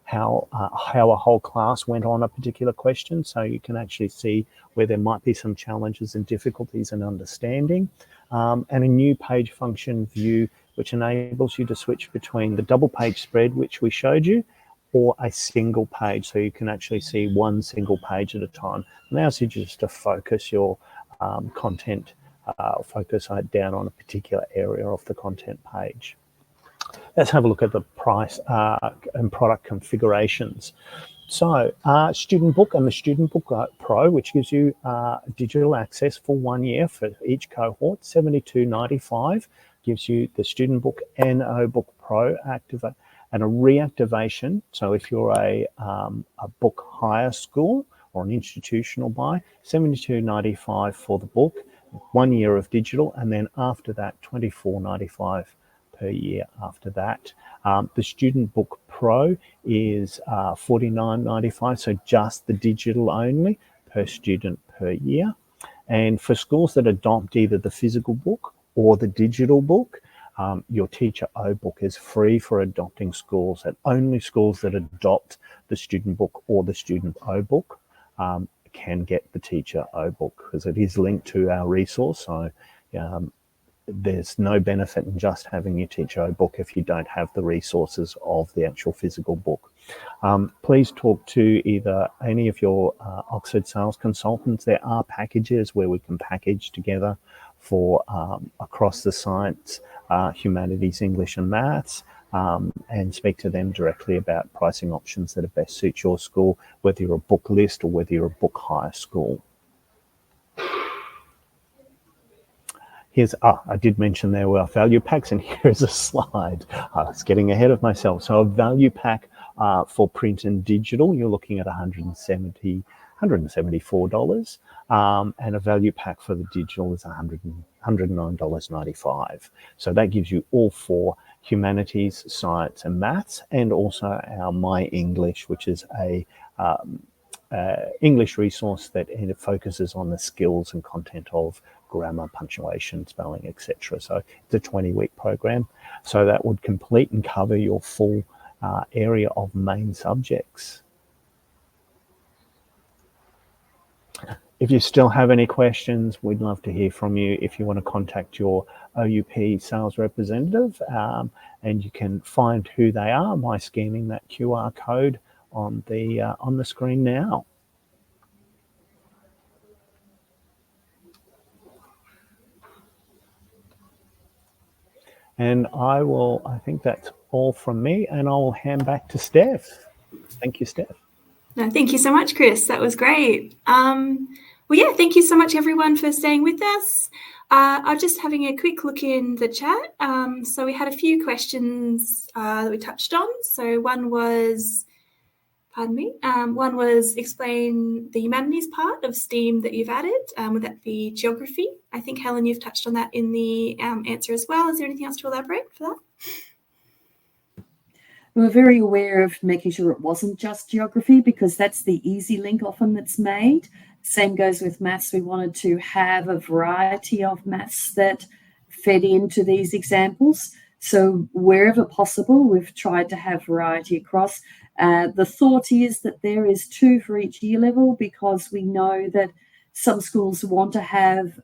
how a whole class went on a particular question. So you can actually see where there might be some challenges and difficulties in understanding. And a new page function view, which enables you to switch between the double page spread, which we showed you, or a single page. So you can actually see one single page at a time. Allows you just to focus your content, focus down on a particular area of the content page. Let's have a look at the price and product configurations. So Student Book and the Student Book Pro, which gives you digital access for 1 year for each cohort, $72.95, gives you the Student Book and O-Book Pro activate and a reactivation. So if you're a book hire school or an institutional buy, $72.95 for the book, 1 year of digital, and then after that, $24.95 per year after that. The Student Book Pro is $49.95, so just the digital only per student per year. And for schools that adopt either the physical book or the digital book, your Teacher O-Book is free for adopting schools, and only schools that adopt the Student Book or the Student O-Book can get the Teacher O-Book, because it is linked to our resource. So there's no benefit in just having your Teacher O-Book if you don't have the resources of the actual physical book. Please talk to either any of your Oxford sales consultants. There are packages where we can package together for across the science, humanities, English and maths, and speak to them directly about pricing options that best suit your school, whether you're a book list or whether you're a book hire school. Here's, I did mention there were value packs, and here's a slide. I was getting ahead of myself. So a value pack for print and digital, you're looking at $174, and a value pack for the digital is $109.95. So that gives you all four: humanities, science and maths, and also our My English, which is a English resource that focuses on the skills and content of grammar, punctuation, spelling, etc. So it's a 20-week program. So that would complete and cover your full area of main subjects. If you still have any questions, we'd love to hear from you. If you want to contact your OUP sales representative, and you can find who they are by scanning that QR code on the screen now. And I think that's all from me, and I'll hand back to Steph. Thank you, Steph. No, thank you so much, Chris. That was great. Well, yeah, thank you so much, everyone, for staying with us. I'm just having a quick look in the chat. So we had a few questions that we touched on. So one was, one was explain the humanities part of STEAM that you've added. Would that be geography? I think, Helen, you've touched on that in the answer as well. Is there anything else to elaborate for that? We were very aware of making sure it wasn't just geography, because that's the easy link often that's made. Same goes with maths. We wanted to have a variety of maths that fed into these examples. So wherever possible, we've tried to have variety across. The thought is that there is 2 for each year level, because we know that some schools want to have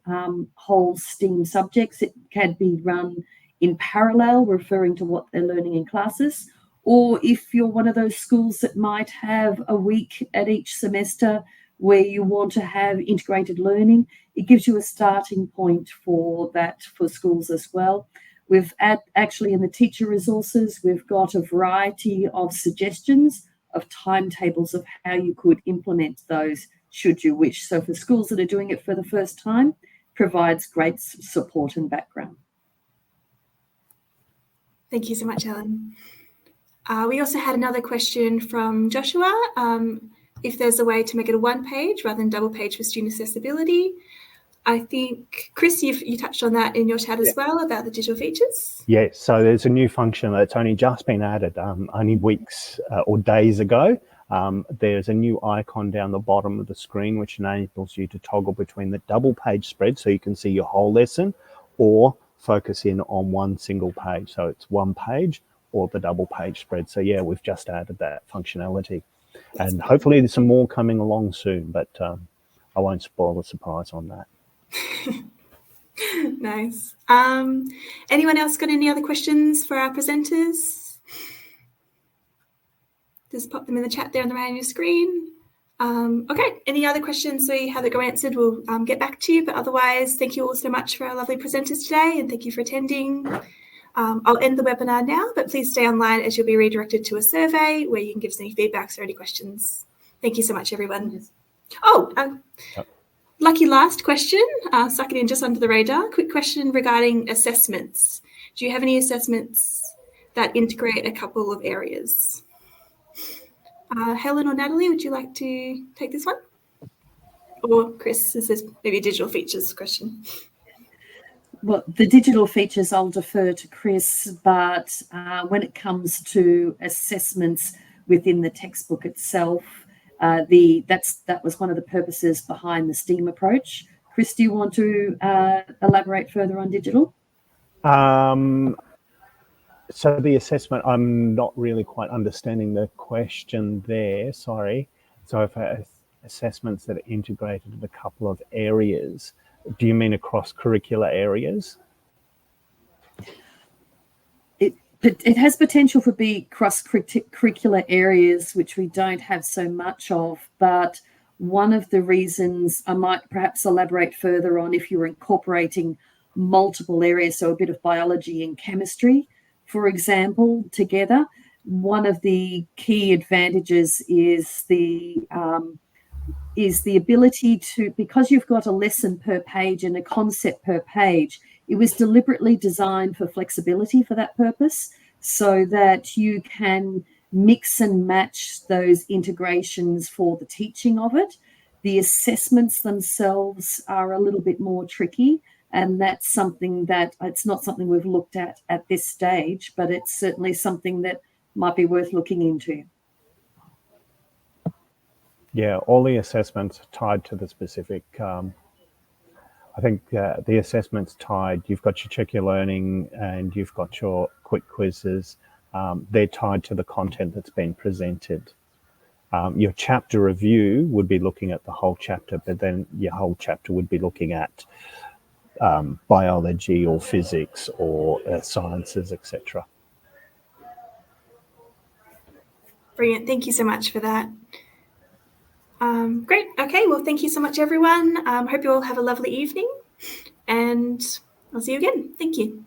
whole STEAM subjects. It can be run in parallel, referring to what they're learning in classes. Or if you're one of those schools that might have a week at each semester where you want to have integrated learning, it gives you a starting point for that for schools as well. We've actually in the teacher resources, we've got a variety of suggestions of timetables of how you could implement those should you wish. So for schools that are doing it for the first time, provides great support and background. Thank you so much, Helen. We also had another question from Joshua, if there's a way to make it a 1 page rather than double page for student accessibility. I think, Chris, you touched on that in your chat as well about the digital features. Yes, so there's a new function that's only just been added, only weeks or days ago. There's a new icon down the bottom of the screen which enables you to toggle between the double page spread so you can see your whole lesson, or focus in on one single page. So it's one page or the double page spread. So yeah, we've just added that functionality. And hopefully there's some more coming along soon, but I won't spoil the surprise on that. Nice. Anyone else got any other questions for our presenters? Just pop them in the chat there on the right of your screen. Okay, any other questions we have that go answered, we'll get back to you. But otherwise, thank you all so much for our lovely presenters today, and thank you for attending. I'll end the webinar now, but please stay online as you'll be redirected to a survey where you can give us any feedbacks or any questions. Thank you so much, everyone. Lucky last question, suck it in just under the radar. Quick question regarding assessments. Do you have any assessments that integrate a couple of areas? Helen or Natalie, would you like to take this one? Or Chris, this is maybe a digital features question. Well, the digital features I'll defer to Chris, but when it comes to assessments within the textbook itself, that was one of the purposes behind the STEAM approach. Chris, do you want to elaborate further on digital? So the assessment, I'm not really quite understanding the question there, sorry. So if assessments that are integrated in a couple of areas, do you mean across curricular areas? It has potential for be cross-curricular areas, which we don't have so much of, but one of the reasons I might perhaps elaborate further on, if you're incorporating multiple areas, so a bit of biology and chemistry, for example, together, one of the key advantages is the ability to, because you've got a lesson per page and a concept per page, it was deliberately designed for flexibility for that purpose, so that you can mix and match those integrations for the teaching of it. The assessments themselves are a little bit more tricky, and that's something that it's not something we've looked at this stage, but it's certainly something that might be worth looking into. Yeah, all the assessments are tied to the specific, I think the assessments tied, you've got your check your learning and you've got your quick quizzes. They're tied to the content that's been presented. Your chapter review would be looking at the whole chapter, but then your whole chapter would be looking at biology or physics or sciences, etc. Brilliant. Thank you so much for that. Great. Okay. Well, thank you so much, everyone. Hope you all have a lovely evening, and I'll see you again. Thank you.